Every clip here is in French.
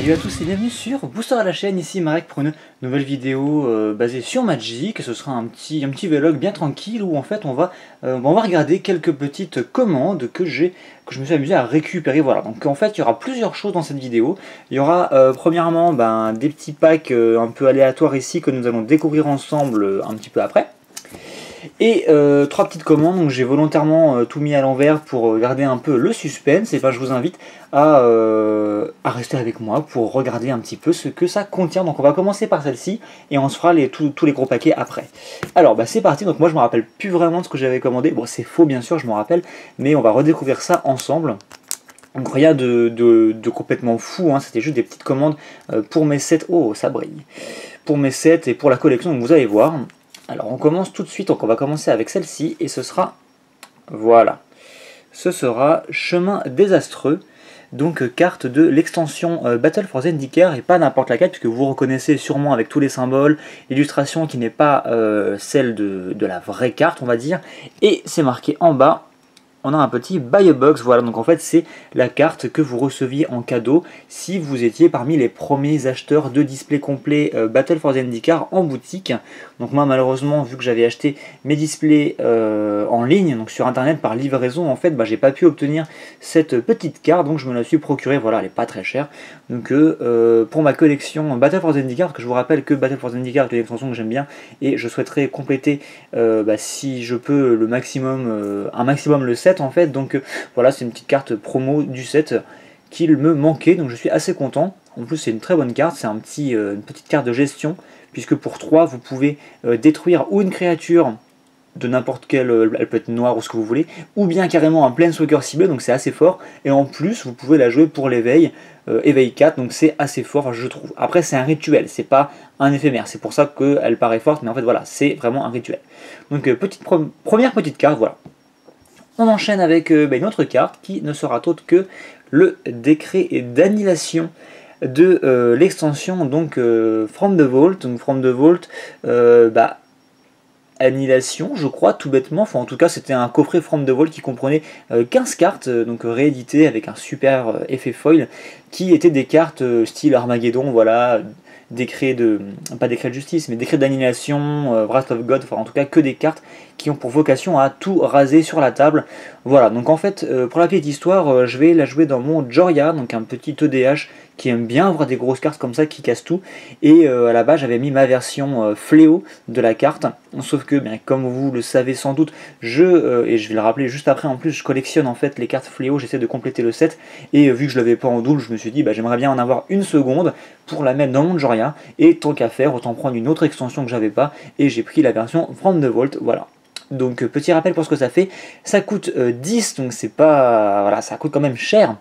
Salut à tous et bienvenue sur Booster à la chaîne, ici Marek pour une nouvelle vidéo basée sur Magic. Ce sera un petit vlog bien tranquille où en fait on va regarder quelques petites commandes que je me suis amusé à récupérer. Voilà, donc en fait il y aura plusieurs choses dans cette vidéo. Il y aura premièrement des petits packs un peu aléatoires ici que nous allons découvrir ensemble un petit peu après. Et trois petites commandes, donc j'ai volontairement tout mis à l'envers pour garder un peu le suspense, et je vous invite à rester avec moi pour regarder un petit peu ce que ça contient. Donc on va commencer par celle-ci et on se fera tous les gros paquets après. Alors c'est parti, donc moi je me rappelle plus vraiment de ce que j'avais commandé, bon c'est faux bien sûr, je m'en rappelle, mais on va redécouvrir ça ensemble. Donc rien de complètement fou, hein. C'était juste des petites commandes pour mes sets, oh ça brille, pour mes sets et pour la collection, donc vous allez voir. Alors on commence tout de suite, donc on va commencer avec celle-ci, et ce sera, voilà, ce sera Chemin Désastreux, donc carte de l'extension Battle for Zendikar, et pas n'importe laquelle, puisque vous reconnaissez sûrement avec tous les symboles, l'illustration qui n'est pas celle de la vraie carte, on va dire, et c'est marqué en bas. On a un petit buy a box, voilà, donc en fait c'est la carte que vous receviez en cadeau si vous étiez parmi les premiers acheteurs de display complet Battle for Zendikar en boutique. Donc moi malheureusement, vu que j'avais acheté mes displays en ligne, donc sur internet par livraison, en fait j'ai pas pu obtenir cette petite carte, donc je me la suis procurée, voilà, elle est pas très chère. Donc pour ma collection Battle for Zendikar, que je vous rappelle que Battle for Zendikar est une extension que j'aime bien, et je souhaiterais compléter si je peux le maximum, un maximum le set en fait, donc voilà, c'est une petite carte promo du set qu'il me manquait, donc je suis assez content. En plus c'est une très bonne carte, c'est une petite carte de gestion, puisque pour 3 vous pouvez détruire ou une créature de n'importe quelle, elle peut être noire ou ce que vous voulez, ou bien carrément un Planeswalker ciblé, donc c'est assez fort, et en plus vous pouvez la jouer pour l'éveil, éveil 4, donc c'est assez fort je trouve. Après c'est un rituel, c'est pas un éphémère, c'est pour ça qu'elle paraît forte, mais en fait voilà, c'est vraiment un rituel. Donc première petite carte, voilà. On enchaîne avec une autre carte qui ne sera autre que le décret d'annihilation de l'extension donc From the Vault. Donc From the Vault, annihilation je crois tout bêtement, enfin en tout cas c'était un coffret From the Vault qui comprenait 15 cartes, donc rééditées avec un super effet foil, qui étaient des cartes style Armageddon, voilà, pas décret de justice, mais décret d'annihilation, Wrath of God, enfin en tout cas que des cartes qui ont pour vocation à tout raser sur la table. Voilà, donc en fait, pour la petite histoire, je vais la jouer dans mon Joria, donc un petit EDH qui aime bien avoir des grosses cartes comme ça qui cassent tout, et à la base j'avais mis ma version fléau de la carte, sauf que, comme vous le savez sans doute, et je vais le rappeler juste après, en plus je collectionne en fait les cartes fléau, j'essaie de compléter le set, et vu que je l'avais pas en double, je me suis dit j'aimerais bien en avoir une seconde pour la mettre dans mon Joria, et tant qu'à faire, autant prendre une autre extension que j'avais pas, et j'ai pris la version From the Vault, voilà. Donc petit rappel pour ce que ça fait, ça coûte 10, donc c'est pas, voilà, ça coûte quand même cher.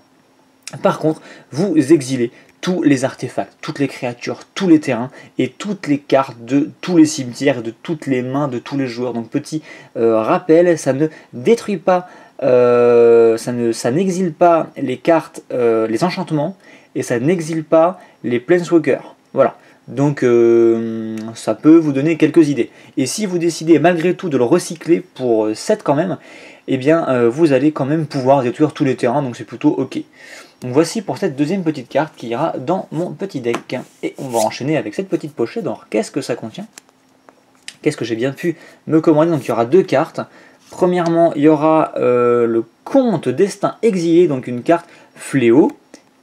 Par contre, vous exilez tous les artefacts, toutes les créatures, tous les terrains et toutes les cartes de tous les cimetières, de toutes les mains de tous les joueurs. Donc petit rappel, ça ne détruit pas, ça n'exile pas les cartes, les enchantements, et ça n'exile pas les planeswalkers. Voilà. Donc ça peut vous donner quelques idées. Et si vous décidez malgré tout de le recycler pour 7 quand même, eh bien vous allez quand même pouvoir détruire tous les terrains, donc c'est plutôt ok. Donc voici pour cette deuxième petite carte qui ira dans mon petit deck. Et on va enchaîner avec cette petite pochette. Alors qu'est-ce que ça contient? Qu'est-ce que j'ai bien pu me commander? Donc il y aura deux cartes. Premièrement, il y aura le Comte Destin Exilé, donc une carte fléau,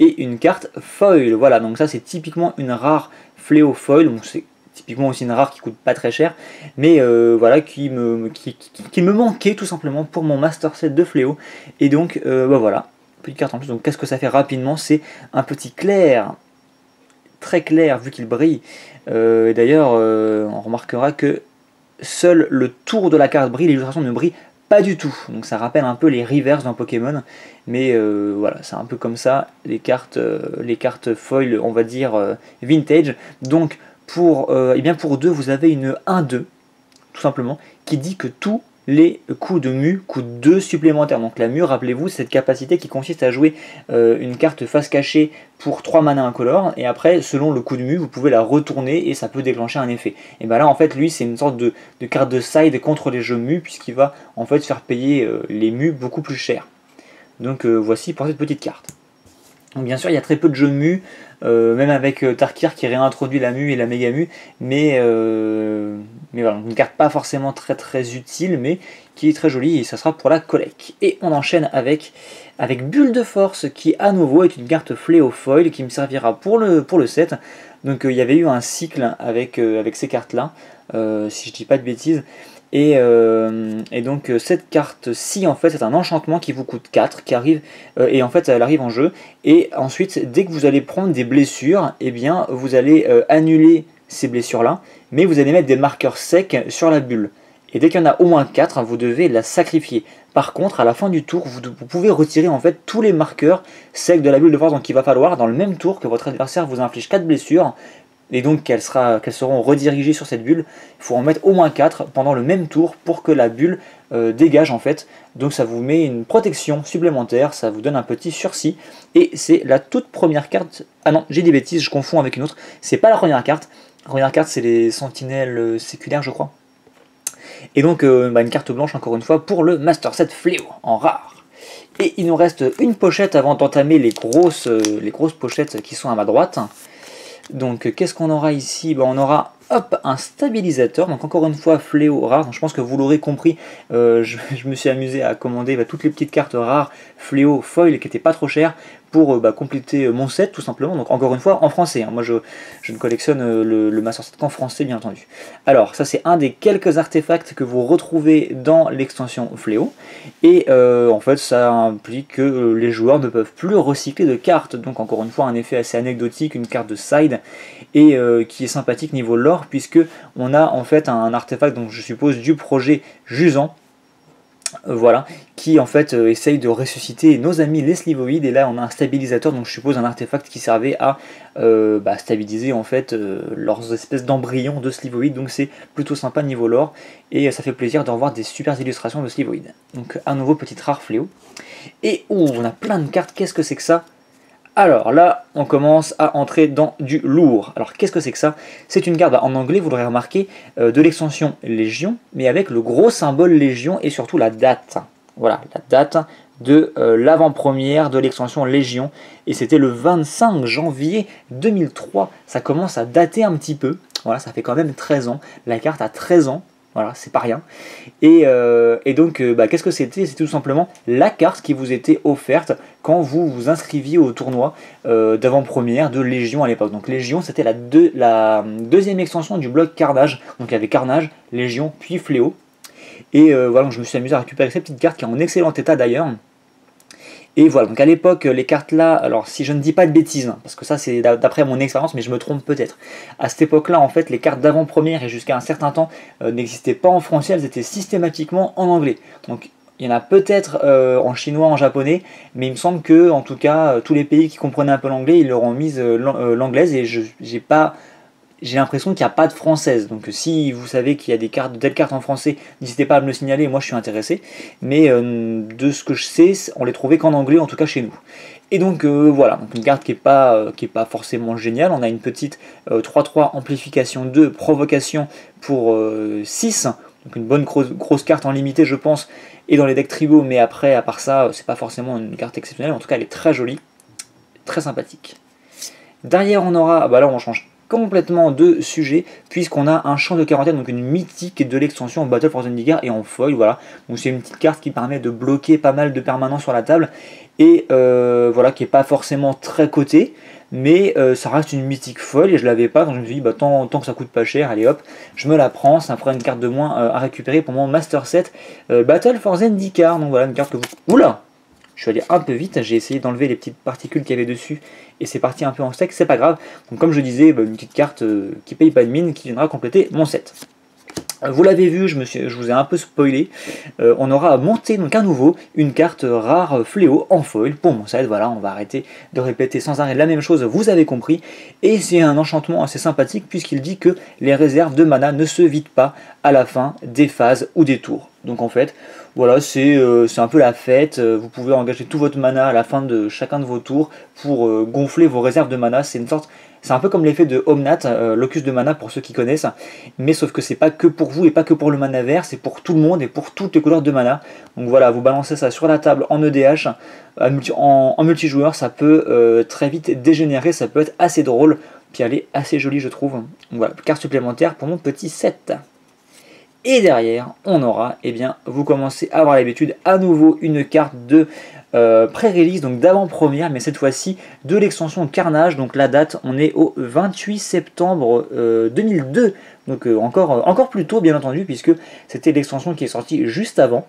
et une carte foil. Voilà, donc ça c'est typiquement une rare fléau foil, donc c'est typiquement aussi une rare qui coûte pas très cher, mais voilà, qui me manquait tout simplement pour mon master set de fléau. Et donc voilà, petite carte en plus. Donc qu'est-ce que ça fait rapidement? C'est un petit clair, très clair vu qu'il brille. Et d'ailleurs on remarquera que seul le tour de la carte brille, l'illustration ne brille pas du tout, donc ça rappelle un peu les reverse d'un Pokémon, mais voilà, c'est un peu comme ça, les cartes foil, on va dire vintage. Donc pour 2, vous avez une 1-2, tout simplement, qui dit que tous les coups de mu coûtent 2 supplémentaires. Donc la mu, rappelez-vous, c'est cette capacité qui consiste à jouer une carte face cachée pour 3 mana incolores, et après, selon le coup de mu, vous pouvez la retourner et ça peut déclencher un effet. Et bien là, en fait, lui, c'est une sorte de carte de side contre les jeux mu, puisqu'il va en fait faire payer les mu beaucoup plus cher. Donc voici pour cette petite carte. Donc bien sûr, il y a très peu de jeux mu, même avec Tarkir qui réintroduit la mu et la méga mu, mais voilà, une carte pas forcément très très utile, mais qui est très jolie, et ça sera pour la collecte. Et on enchaîne avec Bulle de Force, qui à nouveau est une carte fléau foil, qui me servira pour le set. Donc il y avait eu un cycle avec ces cartes-là, si je dis pas de bêtises. Et donc cette carte-ci en fait c'est un enchantement qui vous coûte 4 qui arrive et en fait elle arrive en jeu et ensuite dès que vous allez prendre des blessures et bien vous allez annuler ces blessures là mais vous allez mettre des marqueurs secs sur la bulle et dès qu'il y en a au moins 4 vous devez la sacrifier. Par contre à la fin du tour vous pouvez retirer en fait tous les marqueurs secs de la bulle de force, donc il va falloir dans le même tour que votre adversaire vous inflige 4 blessures et donc qu'elles seront redirigées sur cette bulle, il faut en mettre au moins 4 pendant le même tour pour que la bulle dégage en fait. Donc ça vous met une protection supplémentaire, ça vous donne un petit sursis, et c'est la toute première carte, ah non j'ai des bêtises, je confonds avec une autre, c'est pas la première carte c'est les sentinelles séculaires je crois. Et donc une carte blanche encore une fois pour le Master Set Fléau en rare. Et il nous reste une pochette avant d'entamer les grosses pochettes qui sont à ma droite. Donc qu'est-ce qu'on aura ici? On aura un stabilisateur, donc encore une fois fléau rare, donc je pense que vous l'aurez compris, je me suis amusé à commander toutes les petites cartes rares fléau foil qui n'étaient pas trop chères pour compléter mon set tout simplement, donc encore une fois en français, hein. Moi je ne collectionne le Master Set qu'en français bien entendu. Alors ça c'est un des quelques artefacts que vous retrouvez dans l'extension fléau, et en fait ça implique que les joueurs ne peuvent plus recycler de cartes, donc encore une fois un effet assez anecdotique, une carte de side, et qui est sympathique niveau lore, puisque on a en fait un artefact, donc je suppose du projet Jusant, voilà, qui en fait essaye de ressusciter nos amis les slivoïdes, et là on a un stabilisateur, donc je suppose un artefact qui servait à stabiliser en fait leurs espèces d'embryons de slivoïdes, donc c'est plutôt sympa niveau lore, et ça fait plaisir de revoir des super illustrations de slivoïdes. Donc à nouveau petite rare fléau, et on a plein de cartes, qu'est-ce que c'est que ça? Alors là, on commence à entrer dans du lourd. Alors qu'est-ce que c'est que ça? C'est une carte, en anglais, vous l'aurez remarqué, de l'extension Légion, mais avec le gros symbole Légion et surtout la date. Voilà, la date de l'avant-première de l'extension Légion. Et c'était le 25 janvier 2003. Ça commence à dater un petit peu. Voilà, ça fait quand même 13 ans. La carte a 13 ans. Voilà, c'est pas rien. Et donc, qu'est-ce que c'était? C'était tout simplement la carte qui vous était offerte quand vous vous inscriviez au tournoi d'avant-première de Légion à l'époque. Donc Légion, c'était la deuxième extension du bloc Carnage. Donc il y avait Carnage, Légion, puis Fléau. Et voilà, je me suis amusé à récupérer cette petite carte qui est en excellent état d'ailleurs. Et voilà, donc à l'époque, les cartes là, alors si je ne dis pas de bêtises, hein, parce que ça c'est d'après mon expérience, mais je me trompe peut-être. À cette époque-là, en fait, les cartes d'avant-première et jusqu'à un certain temps n'existaient pas en français, elles étaient systématiquement en anglais. Donc il y en a peut-être en chinois, en japonais, mais il me semble que, en tout cas, tous les pays qui comprenaient un peu l'anglais, ils leur ont mis l'anglaise, et j'ai l'impression qu'il n'y a pas de française. Donc si vous savez qu'il y a de telles cartes en français, n'hésitez pas à me le signaler, moi je suis intéressé. Mais de ce que je sais, on les trouvait qu'en anglais, en tout cas chez nous. Et donc voilà, donc une carte qui est pas forcément géniale. On a une petite 3-3 amplification 2, provocation pour 6. Donc une bonne grosse carte en limité je pense, et dans les decks tribaux, mais après, à part ça, c'est pas forcément une carte exceptionnelle. En tout cas elle est très jolie, très sympathique. Derrière on aura, là on change complètement de sujet, puisqu'on a un champ de quarantaine, donc une mythique de l'extension Battle for Zendikar et en foil, voilà. Donc c'est une petite carte qui permet de bloquer pas mal de permanents sur la table, et voilà, qui est pas forcément très cotée, mais ça reste une mythique foil, et je l'avais pas, donc je me suis dit, tant que ça coûte pas cher, allez hop, je me la prends, ça me fera une carte de moins à récupérer pour mon Master Set Battle for Zendikar. Donc voilà, une carte que vous... Oula! Je suis allé un peu vite, j'ai essayé d'enlever les petites particules qu'il y avait dessus et c'est parti un peu en steak, c'est pas grave. Donc comme je disais, une petite carte qui paye pas de mine qui viendra compléter mon set. Vous l'avez vu, je vous ai un peu spoilé, on aura monté donc à nouveau une carte rare fléau en foil pour mon set. Voilà, on va arrêter de répéter sans arrêt la même chose, vous avez compris. Et c'est un enchantement assez sympathique puisqu'il dit que les réserves de mana ne se vident pas à la fin des phases ou des tours. Donc en fait, Voilà, c'est un peu la fête, vous pouvez engager tout votre mana à la fin de chacun de vos tours pour gonfler vos réserves de mana, c'est un peu comme l'effet de Omnat, Locus de mana pour ceux qui connaissent, mais sauf que c'est pas que pour vous et pas que pour le mana vert, c'est pour tout le monde et pour toutes les couleurs de mana. Donc voilà, vous balancez ça sur la table en EDH, en multijoueur, ça peut très vite dégénérer, ça peut être assez drôle, puis elle est assez jolie je trouve. Donc voilà, carte supplémentaire pour mon petit set. Et derrière, on aura, eh bien, vous commencez à avoir l'habitude, à nouveau une carte de pré-release, donc d'avant-première, mais cette fois-ci de l'extension Carnage. Donc la date, on est au 28 septembre 2002, donc encore plus tôt, bien entendu, puisque c'était l'extension qui est sortie juste avant.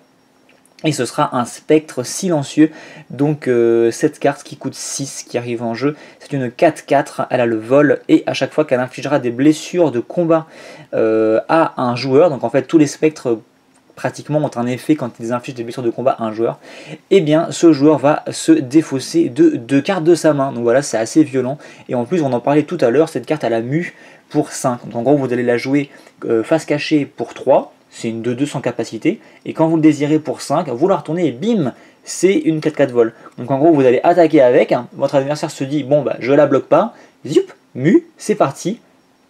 Et ce sera un spectre silencieux, donc cette carte qui coûte 6, qui arrive en jeu, c'est une 4-4, elle a le vol, et à chaque fois qu'elle infligera des blessures de combat à un joueur, donc en fait tous les spectres pratiquement ont un effet quand ils infligent des blessures de combat à un joueur, et bien ce joueur va se défausser de 2 cartes de sa main, donc voilà, c'est assez violent, et en plus on en parlait tout à l'heure, cette carte elle a mu pour 5, donc en gros vous allez la jouer face cachée pour 3, c'est une 2-2 sans capacité, et quand vous le désirez pour 5, vous la retournez et bim, c'est une 4-4 vol. Donc en gros, vous allez attaquer avec, hein, votre adversaire se dit, bon bah je la bloque pas, zip, mu, c'est parti,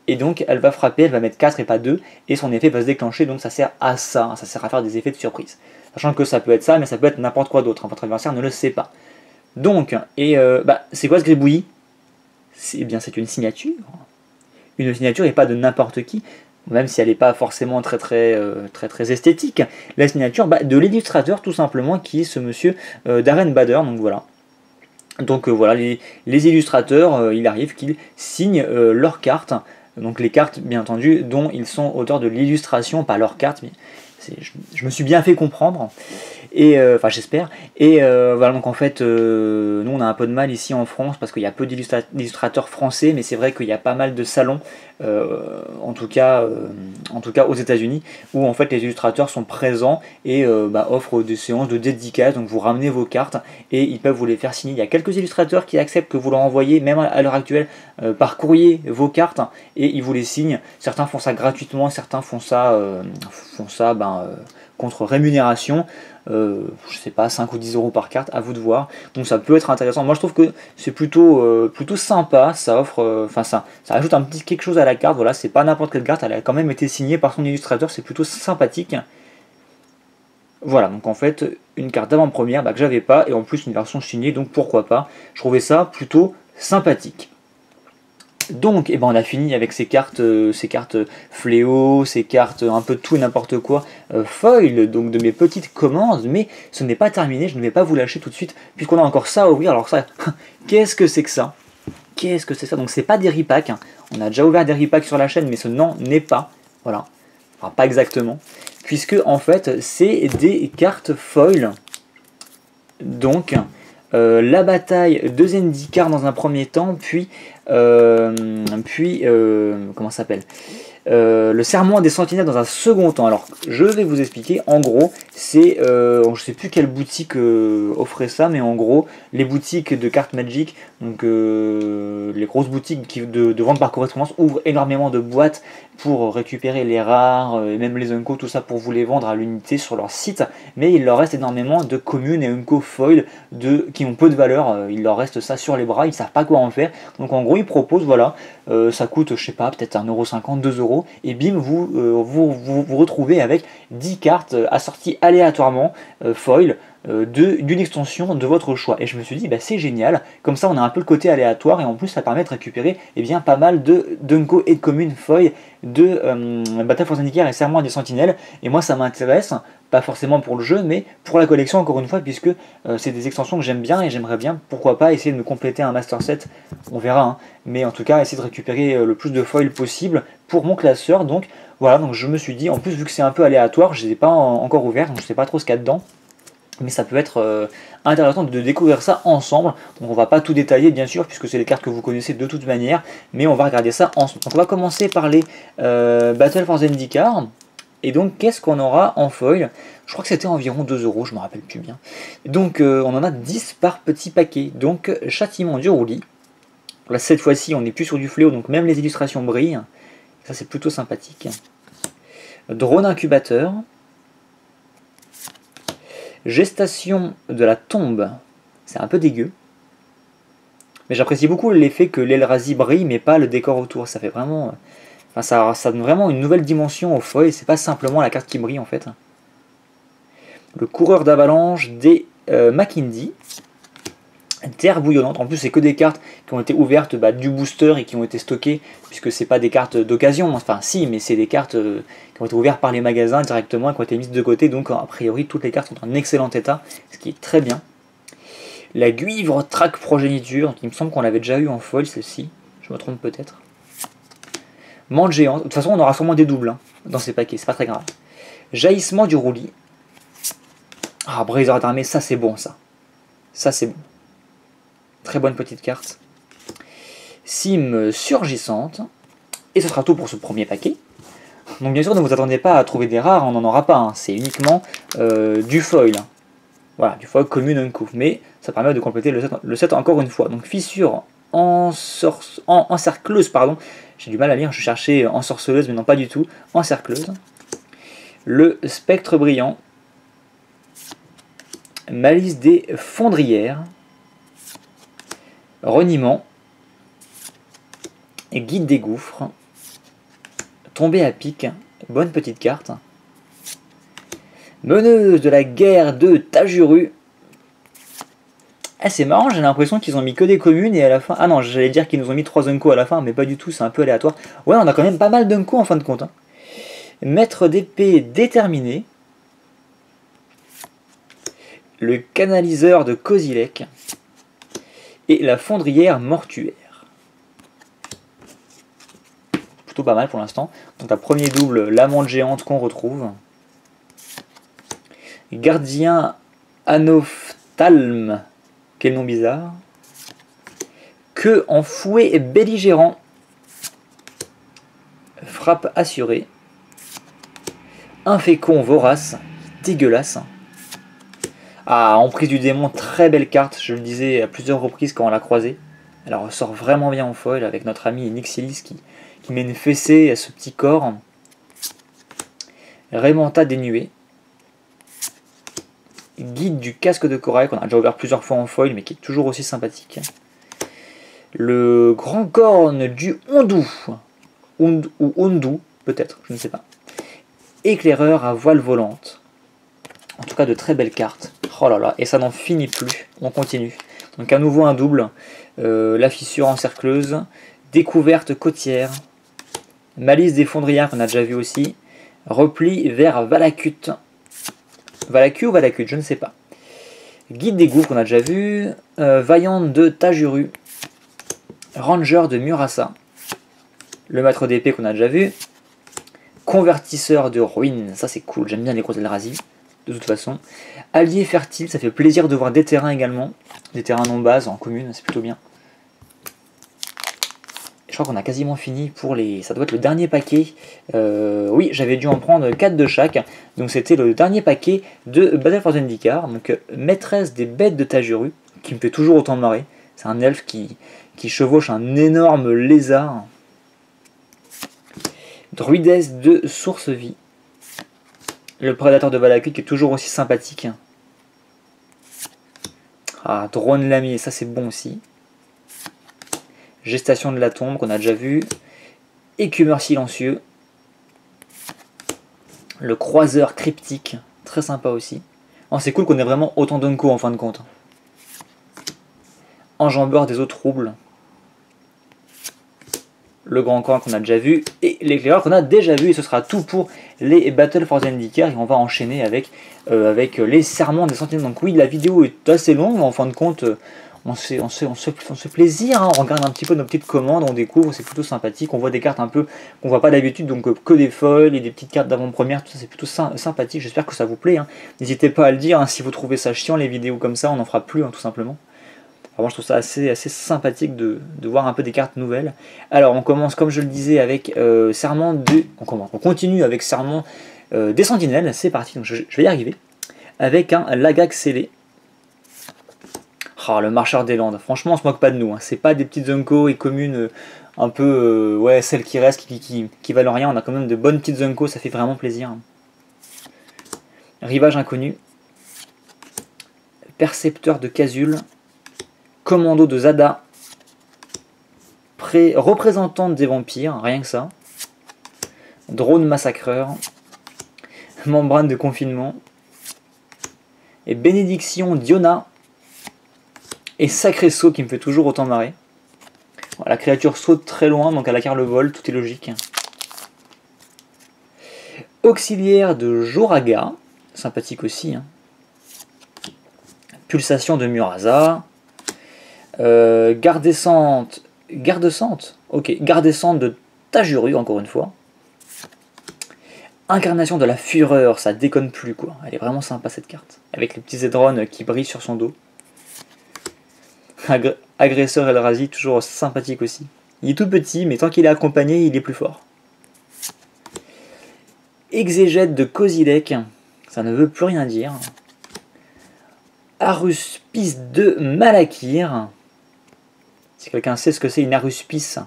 et donc elle va frapper, elle va mettre 4 et pas 2, et son effet va se déclencher, donc ça sert à ça, hein, ça sert à faire des effets de surprise. Sachant que ça peut être ça, mais ça peut être n'importe quoi d'autre, hein, votre adversaire ne le sait pas. Donc, c'est quoi ce gribouillis? Eh bien c'est une signature. Une signature et pas de n'importe qui, même si elle n'est pas forcément très esthétique, la signature de l'illustrateur tout simplement, qui est ce monsieur Darren Bader, donc voilà. Donc voilà, les illustrateurs, il arrive qu'ils signent leurs cartes, donc les cartes bien entendu dont ils sont auteurs de l'illustration, pas leurs cartes, mais je me suis bien fait comprendre. Et enfin j'espère, et voilà, donc en fait nous on a un peu de mal ici en France parce qu'il y a peu d'illustrateurs français, mais c'est vrai qu'il y a pas mal de salons, en tout cas aux États-Unis, où en fait les illustrateurs sont présents et offrent des séances de dédicaces, donc vous ramenez vos cartes et ils peuvent vous les faire signer. Il y a quelques illustrateurs qui acceptent que vous leur envoyez, même à l'heure actuelle, par courrier vos cartes, et ils vous les signent. Certains font ça gratuitement, certains font ça contre rémunération. Je sais pas, 5 ou 10 euros par carte, à vous de voir. Donc ça peut être intéressant. Moi je trouve que c'est plutôt sympa, ça offre, ça ajoute un petit quelque chose à la carte. Voilà, c'est pas n'importe quelle carte, elle a quand même été signée par son illustrateur, c'est plutôt sympathique. Voilà, donc en fait, une carte d'avant-première que j'avais pas, et en plus une version signée, donc pourquoi pas. Je trouvais ça plutôt sympathique. Donc, on a fini avec ces cartes fléau, ces cartes un peu tout et n'importe quoi, foil, donc de mes petites commandes, mais ce n'est pas terminé, je ne vais pas vous lâcher tout de suite, puisqu'on a encore ça à ouvrir. Alors ça, qu'est-ce que c'est que ça? Qu'est-ce que c'est ça? Donc c'est pas des repacks, hein. On a déjà ouvert des repacks sur la chaîne, mais ce n'en est pas, voilà, enfin pas exactement, puisque en fait c'est des cartes foil, donc... la bataille de Zendikar dans un premier temps, puis comment ça s'appelle, le serment des sentinelles dans un second temps. Alors je vais vous expliquer. En gros c'est je sais plus quelle boutique offrait ça, mais en gros les boutiques de cartes Magic, donc les grosses boutiques de vente par correspondance, ouvrent énormément de boîtes pour récupérer les rares, et même les Unco, tout ça pour vous les vendre à l'unité sur leur site, mais il leur reste énormément de communes et Unco foil qui ont peu de valeur, il leur reste ça sur les bras, ils savent pas quoi en faire. Donc en gros ils proposent, voilà, ça coûte je sais pas, peut-être 1,50€, 2€, et bim, vous retrouvez avec 10 cartes assorties aléatoirement foil d'une extension de votre choix. Et je me suis dit, c'est génial, comme ça on a un peu le côté aléatoire, et en plus ça permet de récupérer pas mal de Dunko et de communes foil de Battle for Zendikar et Serment des Sentinelles. Et moi ça m'intéresse, pas forcément pour le jeu, mais pour la collection encore une fois, puisque c'est des extensions que j'aime bien, et j'aimerais bien, pourquoi pas, essayer de me compléter un master set, on verra, hein, mais en tout cas essayer de récupérer le plus de foil possible pour mon classeur. Donc voilà, donc je me suis dit, en plus vu que c'est un peu aléatoire, je ne les ai pas encore ouverts, donc je ne sais pas trop ce qu'il y a dedans, mais ça peut être intéressant de découvrir ça ensemble. Donc on va pas tout détailler bien sûr, puisque c'est les cartes que vous connaissez de toute manière, mais on va regarder ça ensemble. Donc on va commencer par les Battle for Zendikar. Et donc qu'est-ce qu'on aura en foil? Je crois que c'était environ 2€, je me rappelle plus bien. Donc on en a 10 par petit paquet. Donc Châtiment du roulis. Là cette fois-ci on n'est plus sur du fléau, donc même les illustrations brillent. Ça c'est plutôt sympathique. Drone incubateur. Gestation de la tombe, c'est un peu dégueu. Mais j'apprécie beaucoup l'effet que l'Elrazi brille, mais pas le décor autour. Ça fait vraiment... Enfin, ça donne vraiment une nouvelle dimension au foil. C'est pas simplement la carte qui brille en fait. Le coureur d'avalanche des Makindi. Terre bouillonnante. En plus, c'est que des cartes qui ont été ouvertes du booster et qui ont été stockées, puisque c'est pas des cartes d'occasion. Enfin, si, mais c'est des cartes qui ont été ouvertes par les magasins directement et qui ont été mises de côté. Donc, a priori, toutes les cartes sont en excellent état, ce qui est très bien. La Guivre Track Progéniture, il me semble qu'on l'avait déjà eu en foil, celle-ci. Je me trompe peut-être. Mante géante. De toute façon, on aura sûrement des doubles dans ces paquets, c'est pas très grave. Jaillissement du roulis. Ah, Briseur d'armée, ça c'est bon, ça. Ça c'est bon. Très bonne petite carte. Cime surgissante. Et ce sera tout pour ce premier paquet. Donc bien sûr, ne vous attendez pas à trouver des rares, on n'en aura pas. C'est uniquement du foil. Voilà, du foil commune unco. Mais ça permet de compléter le set encore une fois. Donc fissure encercleuse, pardon. J'ai du mal à lire, je cherchais ensorceleuse, mais non pas du tout. Encercleuse. Le spectre brillant. Malice des fondrières. Reniement. Guide des gouffres. Tombée à pic. Bonne petite carte. Meneuse de la guerre de Tajuru. Ah, c'est marrant, j'ai l'impression qu'ils ont mis que des communes et à la fin... Ah non, j'allais dire qu'ils nous ont mis 3 Unco à la fin, mais pas du tout, c'est un peu aléatoire. Ouais, on a quand même pas mal d'Unco en fin de compte. Maître d'épée déterminé. Le canaliseur de Kozilek. Et la fondrière mortuaire. Plutôt pas mal pour l'instant. Donc la premier double, l'amande géante qu'on retrouve. Gardien Anophthalme. Quel nom bizarre. Que en fouet belligérant. Frappe assurée. Infécond vorace. Dégueulasse. Ah, Emprise du démon, très belle carte. Je le disais à plusieurs reprises quand on l'a croisée. Elle ressort vraiment bien en foil avec notre ami Nixilis qui met une fessée à ce petit corps. Raymanta dénué. Guide du casque de corail qu'on a déjà ouvert plusieurs fois en foil mais qui est toujours aussi sympathique. Le grand corne du Ondu. Ou Ondu, peut-être, je ne sais pas. Éclaireur à voile volante. En tout cas de très belles cartes. Oh là là, et ça n'en finit plus. On continue. Donc à nouveau un double. La fissure encercleuse. Découverte côtière. Malice des fondrières qu'on a déjà vu aussi. Repli vers Valakut. Valaku ou Valakut, je ne sais pas. Guide des gouffres qu'on a déjà vu. Vaillante de Tajuru. Ranger de Murasa. Le maître d'épée qu'on a déjà vu. Convertisseur de ruines. Ça c'est cool, j'aime bien les gros Eldrazi. De toute façon. Allié fertile, ça fait plaisir de voir des terrains également. Des terrains non base en commune, c'est plutôt bien. Je crois qu'on a quasiment fini pour les... Ça doit être le dernier paquet. Oui, j'avais dû en prendre 4 de chaque. Donc c'était le dernier paquet de Battle for Zendikar. Donc maîtresse des bêtes de Tajuru, qui me fait toujours autant marrer. C'est un elfe qui chevauche un énorme lézard. Druidesse de Source Vie. Le prédateur de Valakut qui est toujours aussi sympathique. Ah, Drone Lamier, ça c'est bon aussi. Gestation de la tombe qu'on a déjà vu. Écumeur silencieux. Le croiseur cryptique, très sympa aussi. Oh, c'est cool qu'on ait vraiment autant d'unco en fin de compte. Enjambeur des eaux troubles. Le grand corps qu'on a déjà vu. Et l'éclaireur qu'on a déjà vu. Et ce sera tout pour les Battle for Zendikar. Et on va enchaîner avec les serments des sentinelles. Donc oui, la vidéo est assez longue. Mais en fin de compte... On se fait plaisir, hein. On regarde un petit peu nos petites commandes, on découvre, c'est plutôt sympathique, on voit des cartes un peu qu'on voit pas d'habitude, donc que des foils et des petites cartes d'avant-première, tout ça c'est plutôt sympathique, j'espère que ça vous plaît, hein. N'hésitez pas à le dire, hein, si vous trouvez ça chiant les vidéos comme ça, on n'en fera plus, hein, tout simplement. Alors moi je trouve ça assez sympathique de voir un peu des cartes nouvelles. Alors on commence comme je le disais avec Serment de... On continue avec Serment des Sentinelles, c'est parti, donc je vais y arriver. Avec un Lagac scellé. Oh, le marcheur des Landes, franchement on se moque pas de nous, hein. C'est pas des petites Unco et communes un peu, ouais, celles qui restent, qui valent rien, on a quand même de bonnes petites Unco, ça fait vraiment plaisir. Rivage inconnu. Percepteur de Kazul, Commando de Zada, représentante des vampires, rien que ça, Drone massacreur, Membrane de confinement, et Bénédiction d'Iona, et Sacré Saut qui me fait toujours autant marrer. La créature saute très loin, donc elle acquiert le vol, tout est logique. Auxiliaire de Joraga, sympathique aussi. Hein. Pulsation de Murasa. Garde-descente, ok, garde-descente de Tajuru, encore une fois. Incarnation de la Fureur, ça déconne plus quoi. Elle est vraiment sympa cette carte. Avec les petits Zedron qui brillent sur son dos. Agresseur Eldrazi, toujours sympathique aussi. Il est tout petit, mais tant qu'il est accompagné, il est plus fort. Exégète de Kozilek, ça ne veut plus rien dire. Aruspice de Malakir. Si quelqu'un sait ce que c'est une aruspice,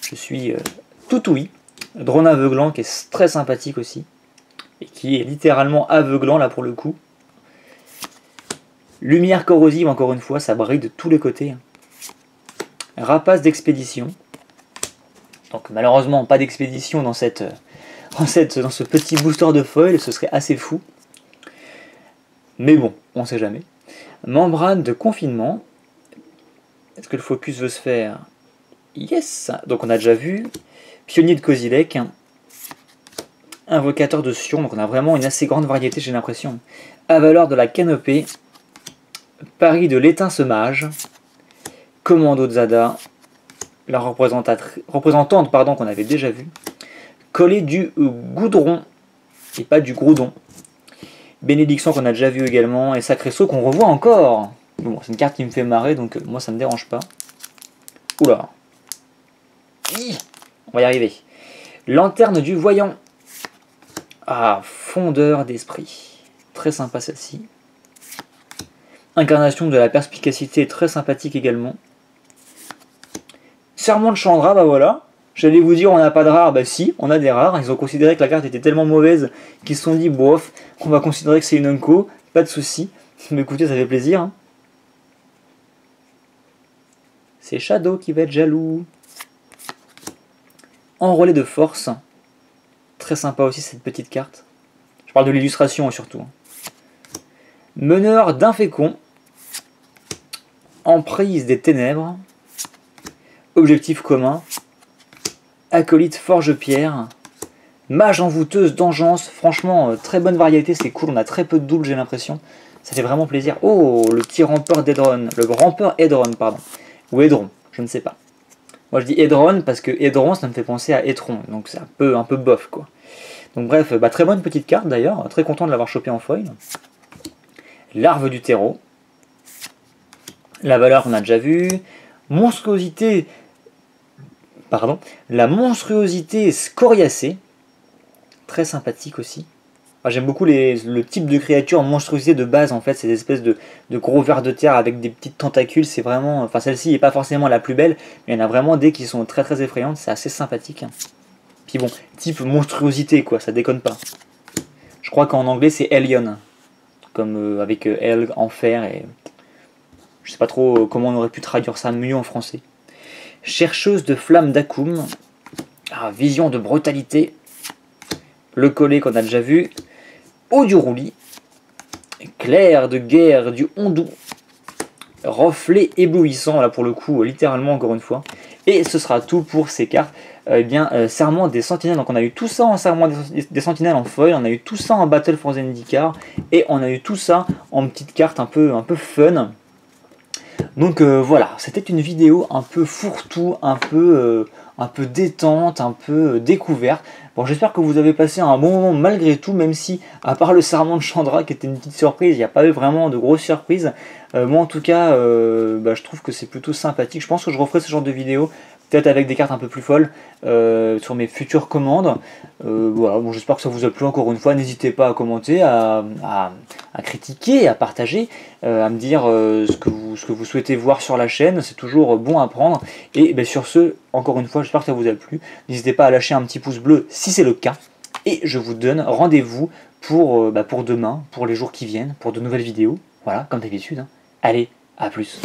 je suis tout oui. Drone aveuglant qui est très sympathique aussi. Et qui est littéralement aveuglant là pour le coup. Lumière corrosive, encore une fois, ça brille de tous les côtés. Rapace d'expédition. Donc malheureusement, pas d'expédition dans ce petit booster de foil, ce serait assez fou. Mais bon, on sait jamais. Membrane de confinement. Est-ce que le focus veut se faire? Yes. Donc on a déjà vu. Pionnier de Kozilek. Invocateur de Sion. Donc on a vraiment une assez grande variété, j'ai l'impression. Avaleur de la canopée. Paris de l'étince-mage. Commando de Zada. La représentante qu'on avait déjà vue. Collet du goudron. Et pas du groudon. Bénédiction qu'on a déjà vu également. Et Sacré Saut qu'on revoit encore. Bon, c'est une carte qui me fait marrer, donc moi ça me dérange pas. Oula. On va y arriver. Lanterne du voyant. Ah, fondeur d'esprit. Très sympa celle-ci. Incarnation de la perspicacité, très sympathique également. Serment de Chandra, bah voilà. J'allais vous dire on n'a pas de rares, bah si, on a des rares. Ils ont considéré que la carte était tellement mauvaise qu'ils se sont dit, bof, on va considérer que c'est une unco, pas de souci. Mais écoutez, ça fait plaisir. Hein. C'est Shadow qui va être jaloux. Enrôlé de force. Très sympa aussi cette petite carte. Je parle de l'illustration surtout. Meneur d'infécond. Emprise des ténèbres. Objectif commun. Acolyte forge-pierre. Mage envoûteuse d'engeance. Franchement, très bonne variété, c'est cool. On a très peu de doubles, j'ai l'impression. Ça fait vraiment plaisir. Oh, le petit rampeur d'Edron. Le rampeur Edron, pardon. Ou Edron, je ne sais pas. Moi je dis Edron parce que Edron, ça me fait penser à Etron. Donc c'est un peu bof, quoi. Donc bref, bah, très bonne petite carte d'ailleurs. Très content de l'avoir chopé en foil. Larve du terreau. La valeur qu'on a déjà vue. Monstruosité. Pardon. La monstruosité scoriacée. Très sympathique aussi. Enfin, j'aime beaucoup le type de créature en monstruosité de base en fait. C'est des espèces de gros vers de terre avec des petites tentacules. C'est vraiment. Enfin, celle-ci n'est pas forcément la plus belle. Mais il y en a vraiment des qui sont très très effrayantes. C'est assez sympathique. Puis bon, type monstruosité quoi. Ça déconne pas. Je crois qu'en anglais c'est Hellion. Comme avec Hell, enfer et. Je sais pas trop comment on aurait pu traduire ça mieux en français. Chercheuse de flammes d'Akoum. Ah, vision de brutalité. Le collet qu'on a déjà vu. Eau du roulis. Clair de guerre du Hondou. Reflet éblouissant, là pour le coup, littéralement encore une fois. Et ce sera tout pour ces cartes. Serment des Sentinelles. Donc on a eu tout ça en Serment des Sentinelles en foil. On a eu tout ça en Battle for Zendikar. Et on a eu tout ça en petites cartes un peu fun. Donc voilà, c'était une vidéo un peu fourre-tout, un peu détente, un peu découverte. Bon, j'espère que vous avez passé un bon moment malgré tout, même si, à part le serment de Chandra qui était une petite surprise, il n'y a pas eu vraiment de grosses surprises. Moi en tout cas, je trouve que c'est plutôt sympathique. Je pense que je referai ce genre de vidéo, peut-être avec des cartes un peu plus folles, sur mes futures commandes. Voilà, bon, j'espère que ça vous a plu encore une fois. N'hésitez pas à commenter, à critiquer, à partager, à me dire ce que vous souhaitez voir sur la chaîne. C'est toujours bon à prendre. Et sur ce, encore une fois, j'espère que ça vous a plu. N'hésitez pas à lâcher un petit pouce bleu si c'est le cas. Et je vous donne rendez-vous pour demain, pour les jours qui viennent, pour de nouvelles vidéos. Voilà, comme d'habitude. Hein. Allez, à plus.